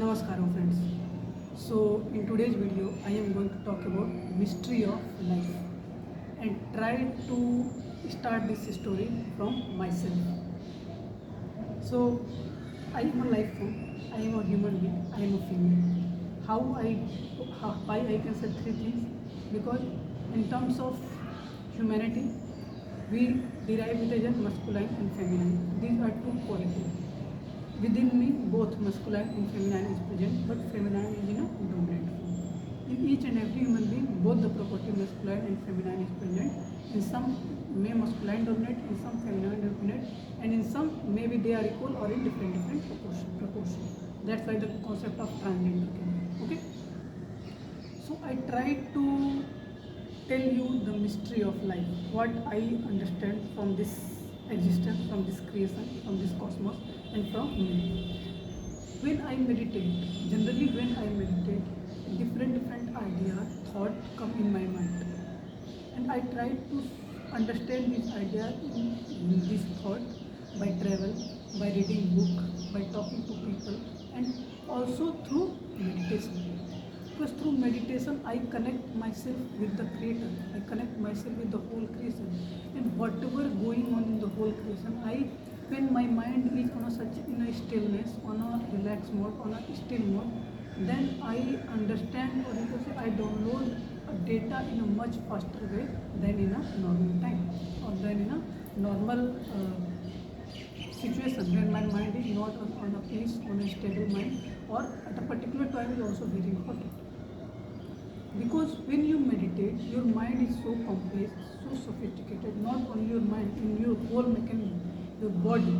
Namaskaram friends. So in today's video I am going to talk about mystery of life and try to start this story from myself. So I am a life form, I am a human being, I am a female. Why I can say three things? Because in terms of humanity we derive it as masculine and feminine. These are two qualities. Within me, both masculine and feminine is present, but feminine is in a dominant form. In each and every human being, both the property masculine and feminine is present. In some, may masculine dominate, in some feminine dominate, and in some, maybe they are equal or in different proportion. That's why the concept of transgender came. Okay. So I try to tell you the mystery of life, what I understand from this existence, from this creation, from this cosmos, and from me. When I meditate, generally when I meditate, different ideas, thought come in my mind, and I try to understand this idea in this thought by travel, by reading book, by talking to people, and also through meditation. Because through meditation I connect myself with the creator, I connect myself with the whole creation, and whatever going on in the whole creation, when my mind is on in a stillness, on a relaxed mode, on a still mode, then I understand, or you can say I download data in a much faster way than in a normal time, or than in a normal situation when my mind is not on a peace, on a stable mind, or at a particular time is also very important. Because when you meditate, your mind is so complex, so sophisticated, not only your mind, in your whole mechanism, your body,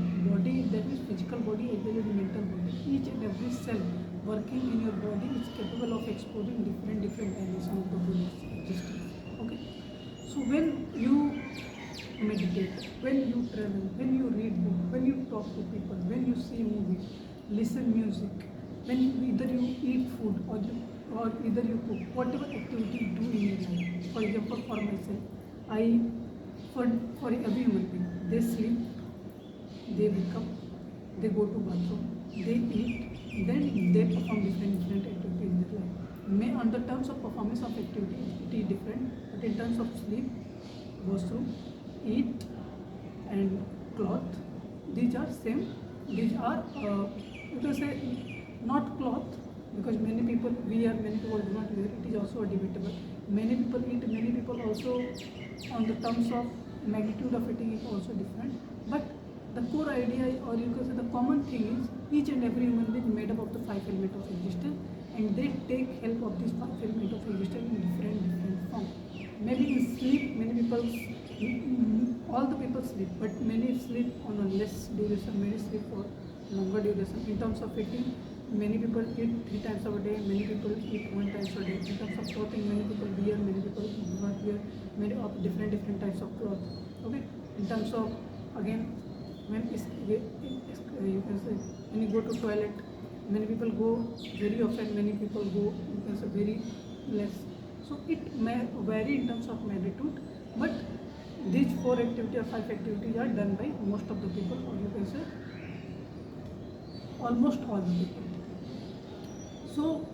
that is physical body as well as mental body, each and every cell working in your body is capable of exploring different dimensions of the body's existence. Okay? So when you meditate, when you travel, when you read book, when you talk to people, when you see movies, listen music, when either you eat food or either you cook, whatever activity you do in your life. For example, for myself, for every human being, they sleep, they wake up, they go to bathroom, they eat, then they perform different activities in their life. May on the terms of performance of activity it is different, but in terms of sleep, washroom, eat, and cloth, these are same. These are you can say not cloth, because many people wear, many people do not wear. It is also debatable. Many people eat, many people also, on the terms of magnitude of eating is also different. But the core idea, or you can say the common thing is, each and every human being made up of the five elements of existence, and they take help of these five elements of existence in different forms. Maybe in sleep, many people, all the people sleep, but many sleep on a less duration, many sleep for longer duration. In terms of eating, many people eat 3 times a day, many people eat 1 time a day. In terms of clothing, many people wear, many people do not wear, many of different types of cloth. Okay. In terms of, again, when you can say, when you go to toilet, many people go very often, many people go, you can say, very less. So it may vary in terms of magnitude, but these 4 activities or 5 activities are done by most of the people, or you can say almost all the people. So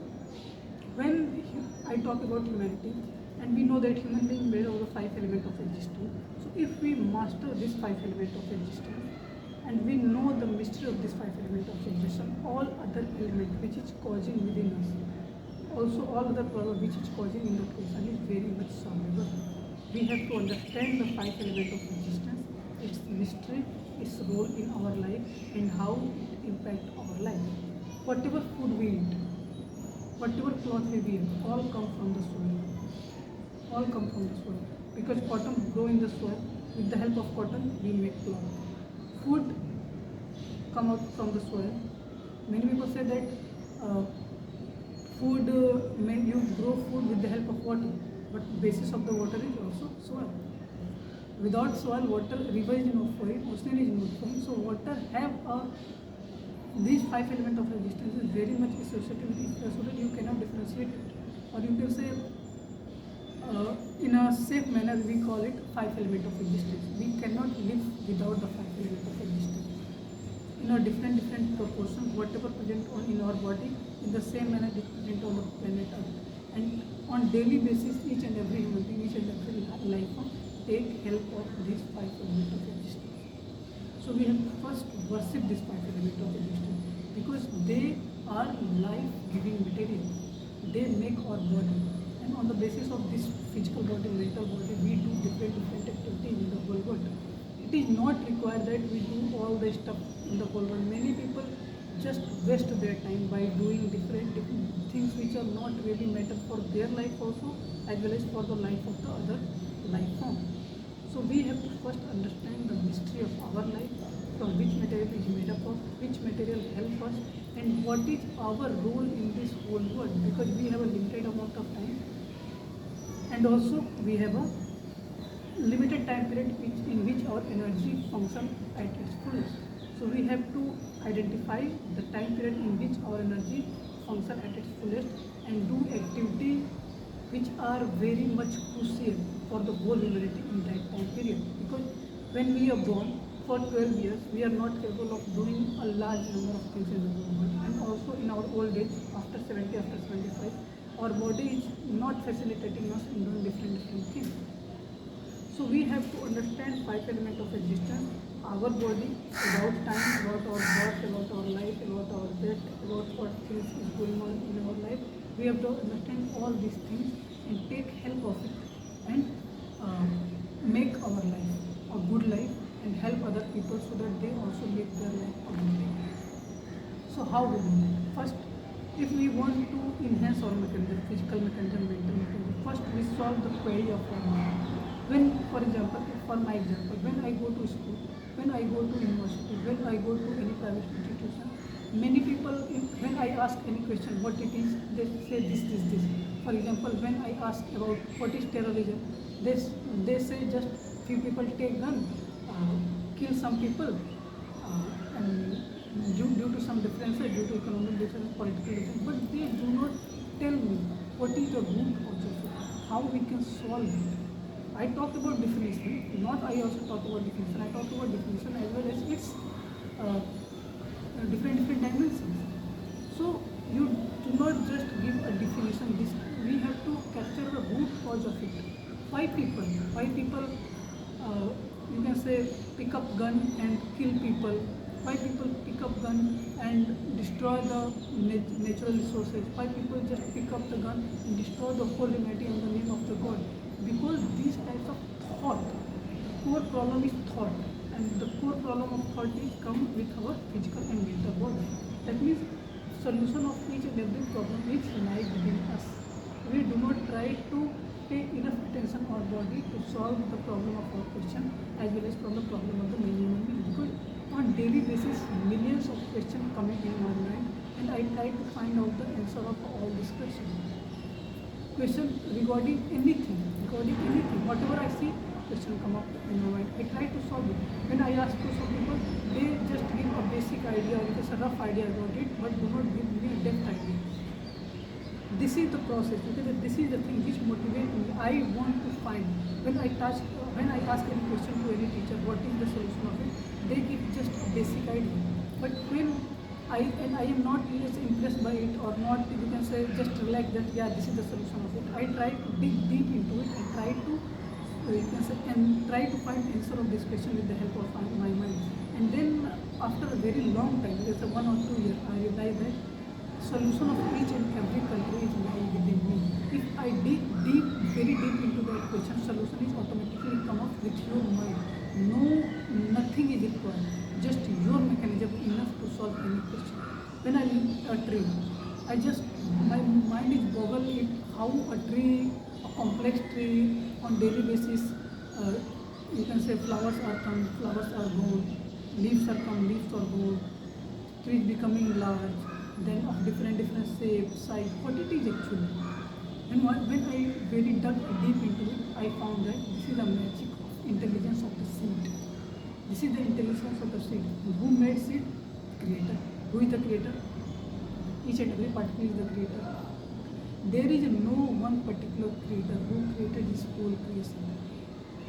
when I talk about humanity, and we know that human being made of the 5 elements of existence. So if we master this 5 elements of existence, and we know the mystery of this 5 elements of existence, all other elements which is causing within us, also all other problems which is causing in the creation is very much solvable. We have to understand the 5 elements of existence, its mystery, its role in our life, and how it impacts our life. Whatever food we eat, whatever cloth we wear, all come from the soil. All come from the soil. Because cotton grow in the soil. With the help of cotton, we make cloth. Food come out from the soil. Many people say that you grow food with the help of water, but basis of the water is also soil. Without soil, water, river is not flowing, ocean is not flowing. So water have these 5 elements of existence is very much associated with each other, so that you cannot differentiate it. Or you can say, in a safe manner, we call it 5 elements of existence. We cannot live without the 5 elements of existence. In a different proportion, whatever present in our body in the same manner it is present on the planet Earth. And on daily basis, each and every human being, each and every life form take help of these five elements of existence. So we have to first worship these five elements of existence because they are life-giving material. They make our body, and on the basis of this physical body, mental body, we do different activities in the whole world. It is not required that we do all the stuff in the whole world. Many people just waste their time by doing different things which are not really matter for their life also, as well as for the life of the other life form. So we have to first understand the mystery of our life, from which material is made up of, which material help us, and what is our role in this whole world, because we have a limited amount of time, and also we have a limited time period in which our energy function at its fullest. So we have to identify the time period in which our energy function at its fullest and do activity which are very much crucial for the whole humanity in that time period. Because when we are born, for 12 years, we are not capable of doing a large number of things in the world. And also in our old age, after 70, after 75, our body is not facilitating us in doing different things. So we have to understand five elements of existence: our body, about time, about our birth, about our life, about our death, about what things is going on in our life. We have to understand all these things and take help of it and make our life a good life and help other people so that they also make their life a good life. So how do we do that? First, if we want to enhance our mechanism, physical mechanism, mental mechanism, first we solve the query of our mind. When, for example, for my example, when I go to school, when I go to university, when I go to any private institution, many people, when I ask any question, what it is, they say this. For example, when I ask about what is terrorism, they say just few people take gun, kill some people, and due to some differences, due to economic differences, political differences, but they do not tell me what is the root cause of it, how we can solve it. I talk about definition, not I also talk about definition. I talk about definition as well as its different dimensions. So you do not just give a definition. This we have to capture the root cause of it. Why people, you can say, pick up gun and kill people? Why people pick up gun and destroy the natural resources? Why people just pick up the gun and destroy the whole humanity in the name of the God? Because these types of thought, core problem is thought, and the core problem of thought is come with our physical and mental body. That means solution of each and every problem is lies within us. We do not try to pay enough attention to our body to solve the problem of our question as well as from the problem of the human being. Because on daily basis, millions of questions coming in my mind, and I try to find out the answer of all these questions. Question regarding anything, whatever I see, question come up in my mind. I try to solve it. When I ask to some people, they just give a basic idea, or just a rough idea about it, but do not give me a depth idea. This is the process, because this is the thing which motivates me. I want to find. When I ask any question to any teacher, what is the solution of it? They give just a basic idea. But when I am not impressed by it, or not, you can say, just relax that, yeah, this is the solution of it. I try to dig deep into it and try to, you can say, and try to find answer of this question with the help of my mind. And then after a very long time, let's say 1 or 2 years, I realize that solution of each and every country is lying within me. If I dig very deep into that question, solution is automatically come up with your mind. No, nothing is required. Just your mechanism enough to solve any question. When I look at a tree, my mind is boggled in how a tree, a complex tree, on daily basis, you can say flowers are come, flowers are gone, leaves are come, leaves are gone, trees becoming large, then of different shape, size, what it is actually. And when I very dug deep into it, I found that this is the magic of intelligence of the seed. This is the intelligence of the seed. Who made seed? Creator. Who is the creator? Each and every particle is the creator. There is no one particular creator who created this whole creation.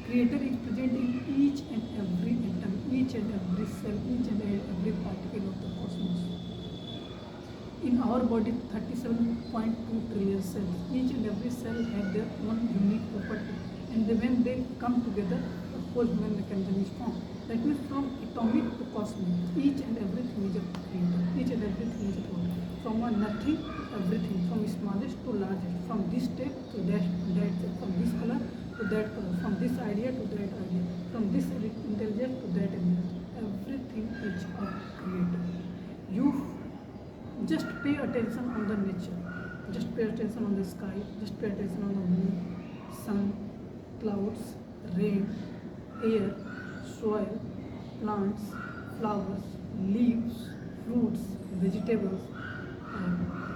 Creator is present in each and every atom, each and every cell, each and every particle of the cosmos. In our body, 37.2 trillion cells. Each and every cell have their own unique property. And when they come together, a whole human mechanism is formed. That means from atomic to cosmic, each and everything is a creator. Each and everything is a product. From a nothing to everything, from smallest to largest, from this step to that step, from this color to that color, from this idea to that idea, from this intelligence to that intelligence. Everything is a creator. You just pay attention on the nature, just pay attention on the sky, just pay attention on the moon, sun, clouds, rain, air, soil, plants, flowers, leaves, fruits, vegetables,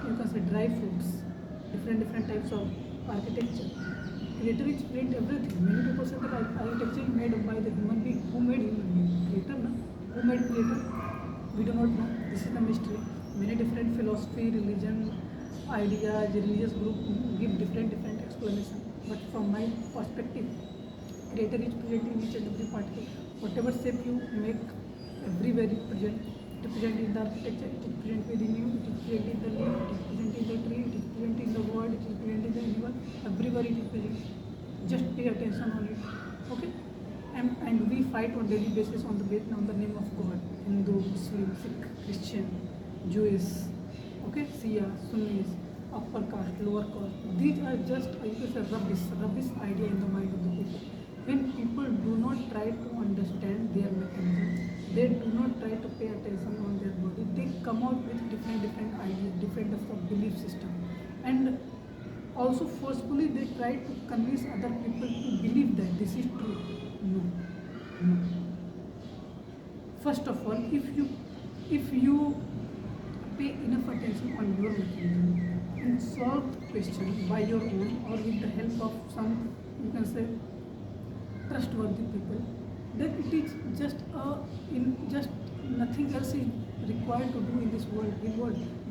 you can say dry fruits, different types of architecture. Creator is create everything. Many people say that architecture is made by the human being. Who made human being? Creator, no? Who made creator? We do not know. This is the mystery. Many different philosophy, religion, ideas, religious group give different explanation. But from my perspective, creator is creating each and every particle. Whatever shape you make, everywhere it present. It is present in the architecture, it is present within you, it is present in the leaf, it is present in the tree, it is present in the world, it is present in the animal. Everywhere it is present. Just pay attention on it. Okay? And we fight on daily basis on the name of God. Hindu, Muslim, Sikh, Christian, Jewish, okay, Shia, Sunnis, upper caste, lower caste. These are just, you can say, rubbish idea in the mind of the people. When people do not try to understand their mechanism, they do not try to pay attention on their body, they come out with different ideas, different of the belief system. And also forcefully they try to convince other people to believe that this is true. No. First of all, if you pay enough attention on your mechanism and solve question by your own or with the help of some, you can say, trustworthy people, then it is just nothing else is required to do in this world.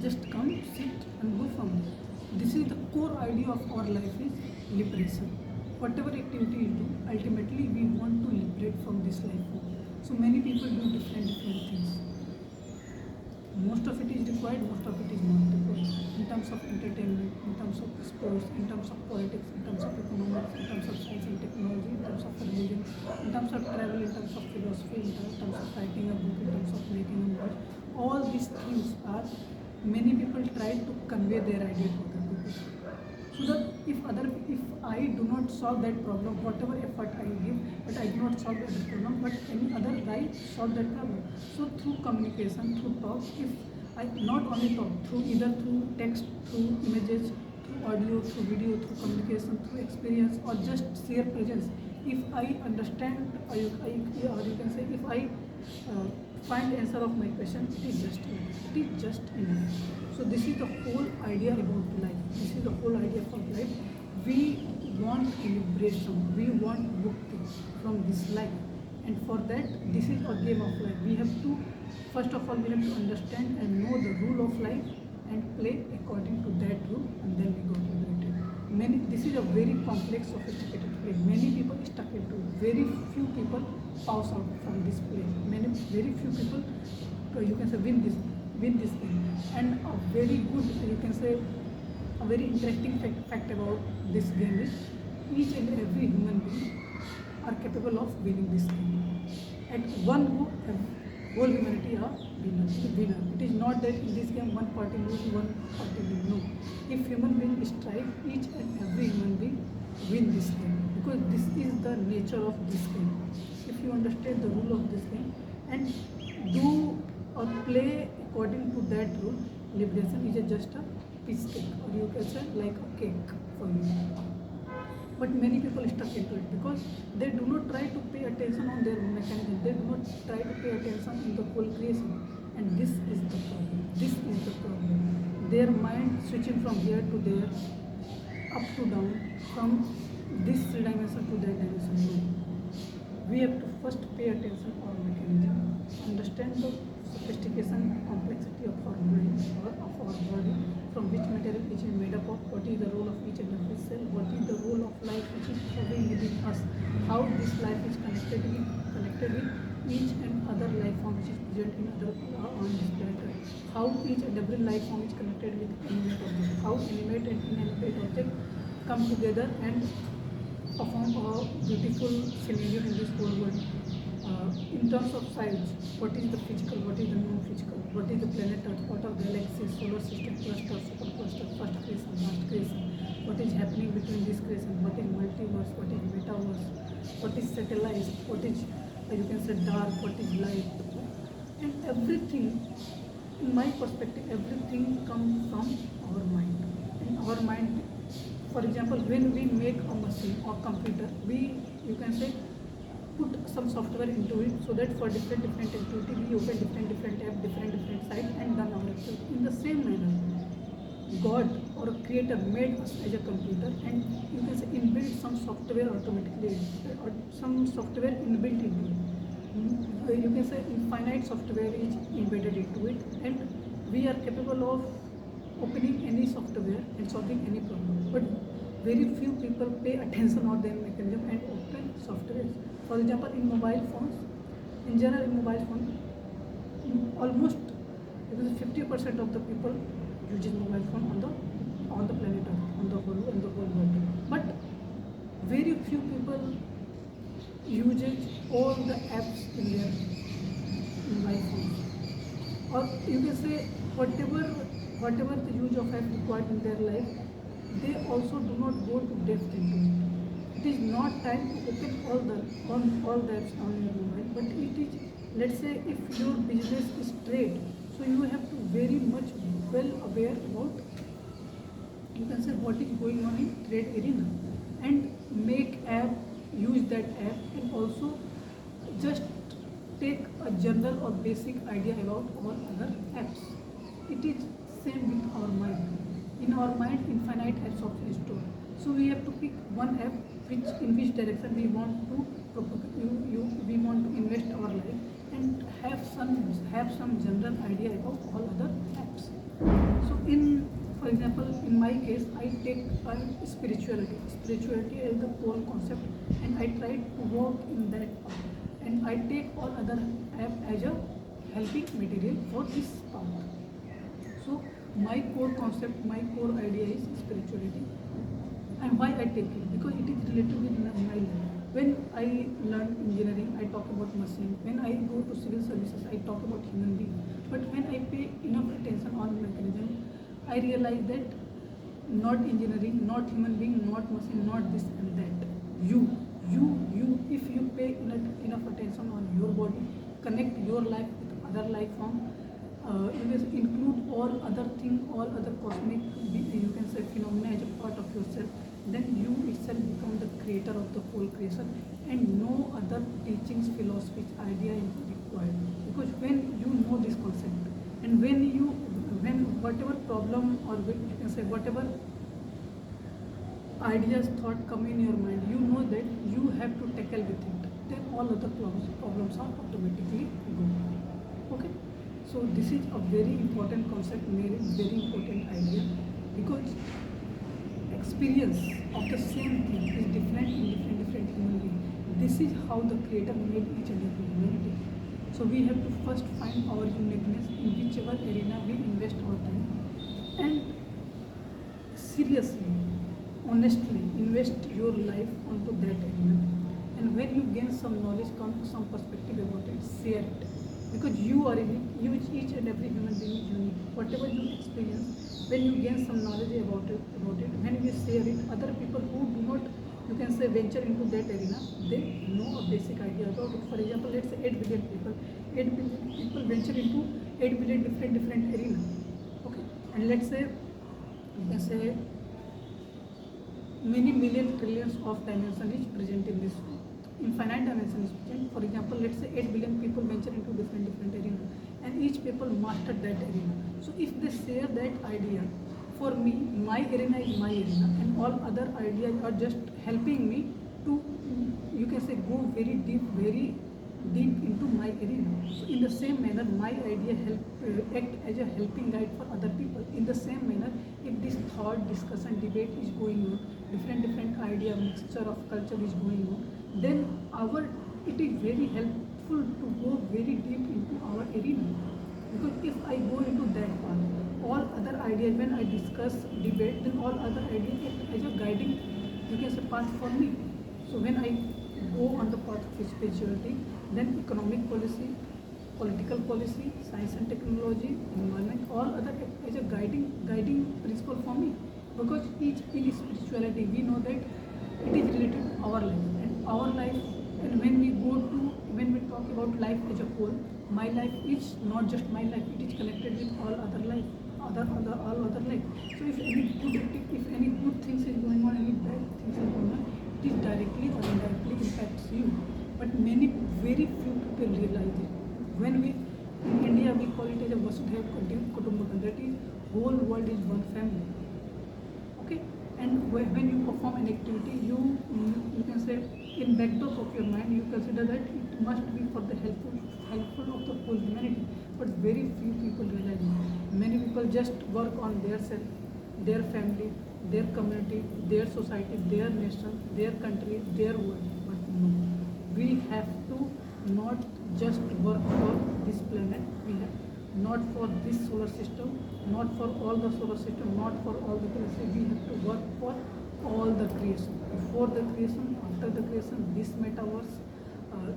Just come, sit and go from there. This is the core idea of our life is liberation. Whatever activity you do, ultimately we want to liberate from this life. So many people do different things. Most of it is required, most of it is not required. In terms of entertainment, in terms of sports, in terms of politics, in terms of economics, in terms of science and technology, in terms of religion, in terms of travel, in terms of philosophy, in terms of writing a book, in terms of making a movie. All these things are, many people try to convey their idea to other people. So that if I do not solve that problem, whatever effort I give, but I do not solve that problem, but any other guy solve that problem. So through communication, through talk, if I not only talk, either through text, through images, through audio, through video, through communication, through experience, or just sheer presence, if I understand, or you can say, if I find the answer of my question, it is just enough. It is just enough. So this is the whole idea about life. This is the whole idea of life. We want liberation. We want mukti from this life. And for that, this is a game of life. We have to, first of all, we have to understand and know the rule of life and play according to that rule, and then we got liberated. This is a very complex, sophisticated play. Many people stuck into it. Very few people pass out from this play. Very few people, you can say, win this thing. And a very good, you can say, a very interesting fact about this game is each and every human being are capable of winning this game. At one go, whole humanity are winner. It is not that in this game one party lose, one party win. No. If human being strive, each and every human being win this game, because this is the nature of this game. If you understand the rule of this game and do or play according to that rule, liberation is just a piece cake, or you can say like a cake for you. But many people stuck into it because they do not try to pay attention on their mechanism. They do not try to pay attention in the whole creation. And this is the problem. This is the problem. Their mind switching from here to there, up to down, from this dimension to that dimension. No. We have to first pay attention on mechanism, understand the sophistication, complexity of our mind or of our body, from which material it is made up of, what is the role of each and every cell, what is the role of life which is having within us, how this life is connected with each and other life form which is present in other on this planet. How each and every life form is connected with animate object. How animate and inanimate object come together and perform a beautiful scenario in this whole world. In terms of size, what is the physical, what is the non-physical, what is the planet Earth, what are galaxies, solar system, cluster, supercluster, first creation, last creation, what is happening between this creation, what is multiverse, what is metaverse, what is satellite, what is you can say dark, what is light, and everything. In my perspective, everything comes from our mind. In our mind, for example, when we make a machine or computer, we you can say put some software into it so that for different activity we open different app, different site and done our activity. In the same manner, God or a creator made us as a computer and you can say inbuilt some software automatically or some software inbuilt into it. You can say infinite software is embedded into it and we are capable of opening any software and solving any problem. But very few people pay attention on their mechanism and open software. For example, in mobile phones, in general in mobile phone, almost 50% of the people uses mobile phone on the planet Earth, on the whole world. But very few people uses all the apps in their mobile phones. Or you can say whatever the use of app required in their life, they also do not go to depth into it. It is not time to open all the apps on your mobile, but it is, let's say if your business is trade, so you have to very much well aware about you can say what is going on in trade arena and make app, use that app and also just take a general or basic idea about all other apps. It is same with our mind. In our mind, infinite apps of store. So we have to pick one app in which direction we want to we want to invest our life and have some general idea about all other apps. So for example, in my case, I take spirituality as the core concept, and I try to work in that path. And I take all other app as a helping material for this path. So my core concept, my core idea is spirituality. And why I take it? Because it is related with my life. When I learn engineering, I talk about machine. When I go to civil services, I talk about human being. But when I pay enough attention on mechanism, I realize that not engineering, not human being, not machine, not this and that. You, if you pay enough attention on your body, connect your life with other life form, you will include all other thing, all other cosmic, you can say phenomena as a part of yourself, then you itself become the creator of the whole creation and no other teachings, philosophies, idea is required. Because when you know this concept and when whatever problem or you can say whatever ideas, thought come in your mind, you know that you have to tackle with it, then all other problems are automatically gone. Okay? So this is a very important concept, very important idea, because experience of the same thing is different in different human beings. This is how the creator made each and every humanity. So we have to first find our uniqueness in whichever arena we invest our time and seriously, honestly invest your life onto that arena. And when you gain some knowledge, come to some perspective about it, share it. Because you are unique, each and every human being is unique. Whatever you experience, when you gain some knowledge about it, when you share it, other people who do not, you can say, venture into that arena, they know a basic idea about it. For example, let's say 8 billion people. 8 billion people venture into 8 billion different arena. Okay? And let's say, you can say, many million trillions of dimension is present in this world. Infinite dimension is present. For example, let's say 8 billion people venture into different arenas and each people master that arena. So if they share that idea, for me, my arena is my arena and all other ideas are just helping me to, you can say, go very deep into my arena. So in the same manner, my idea act as a helping guide for other people. In the same manner, if this thought, discussion, debate is going on, different idea, mixture of culture is going on, then it is very helpful helpful to go very deep into our arena. Because if I go into that path, all other ideas, when I discuss debate, then all other ideas act as a guiding, you can say, path for me. So when I go on the path of spirituality, then economic policy, political policy, science and technology, environment, all other act as a guiding principle for me. Because each in spirituality, we know that it is related to our life and our life. And when we talk about life as a whole, my life is not just my life; it is connected with all other life, all other life. So if any good things is going on, any bad things is going on, it is directly or indirectly impacts you. But very few people realize it. When we in India we call it as a Vasudhaiva Kutumbakam, that is whole world is one family. Okay, and when you perform an activity, you can say in backdrop of your mind you consider that it must be for the helpful of the whole humanity. But very few people realize it. Many people just work on their self, their family, their community, their society, their nation, their country, their world. But no, we have to not just work for this planet. We have not for this solar system, not for all the solar system, not for all the creation. We have to work for all the creation. Before the creation, after the creation, this metaverse,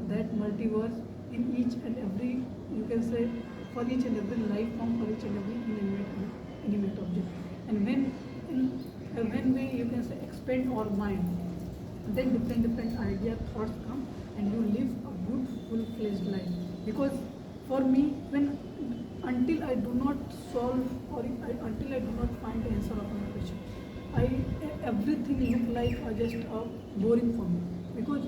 that multiverse, in each and every, you can say, for each and every life form, for each and every inanimate object. And when we, you can say, expand our mind, then different idea, thoughts come, and you live a good, full-fledged life. Because for me, until I do not solve until I do not find the answer of my question, everything look like just boring for me. Because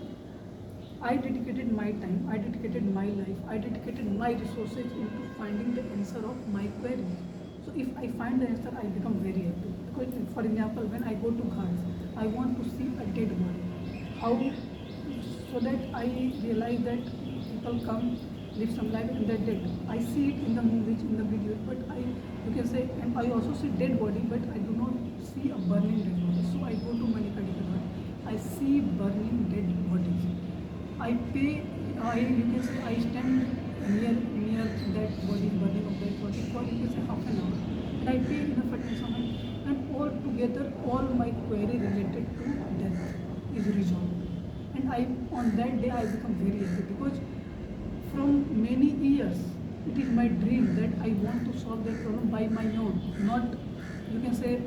I dedicated my time, I dedicated my life, I dedicated my resources into finding the answer of my query. So if I find the answer, I become very happy. Because for example, when I go to Ghats, I want to see a dead body. How? So that I realize that people come, live some life, and they're dead. I see it in the movies, in the videos, but you can say, and I also see dead body, but I do not see a burning dead body. So I go to Manika Dikar, I see burning dead bodies. I pay, you can say, I stand near that body, burning of that body for, you can say, half an hour, and I pay enough attention, and all together, all my query related to death is resolved. And on that day, I become very happy, because from many years, it is my dream that I want to solve that problem by my own, not, you can say,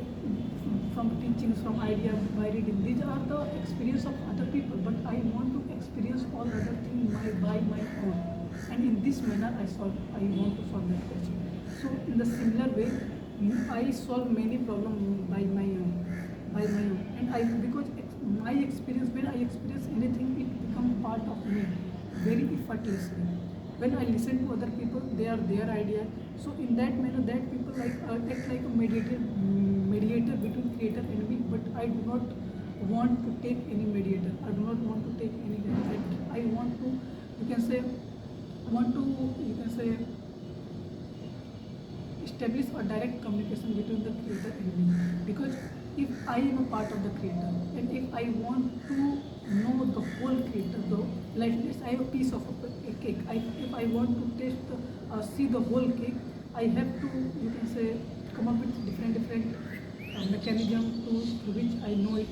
from teachings, from idea, by reading. These are the experience of other people, but I want to experience all other things by my own. And in this manner, I want to solve that question. So in the similar way, I solve many problems by my own. And because my experience, when I experience anything, it becomes part of me very effortlessly. When I listen to other people, they are their idea. So in that manner, that people act like a mediator between creator and me. But I do not want to take any mediator. I do not want to take any guide. I want to, you can say, establish a direct communication between the creator and me. Because if I am a part of the creator, and if I want to know the whole creator, like I have a piece of a cake. If I want to see the whole cake, I have to, you can say, come up with different mechanism through which I know it.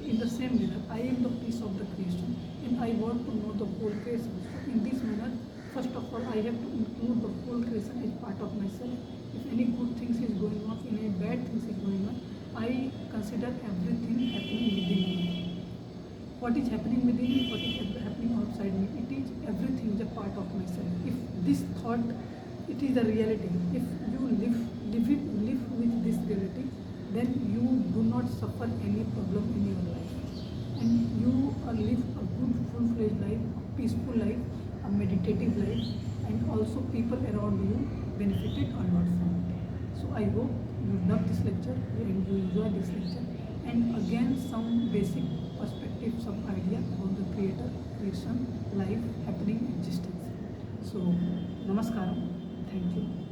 In the same manner, I am the piece of the creation, and I want to know the whole creation. So in this manner, first of all, I have to include the whole creation as part of myself. If any good things is going on, if any bad things is going on, I consider everything happening within me. What is happening within me, what is happening outside me, it is everything is a part of myself. If this thought, it is the reality. If you live with this reality, then you do not suffer any problem in your life, and you live a good, full-fledged life, a peaceful life, a meditative life, and also people around you benefited a lot from it. So I hope you love this lecture and you enjoy this lecture, and again some basic perspective, some idea about the creator, creation, life, happening, existence. So namaskaram, thank you.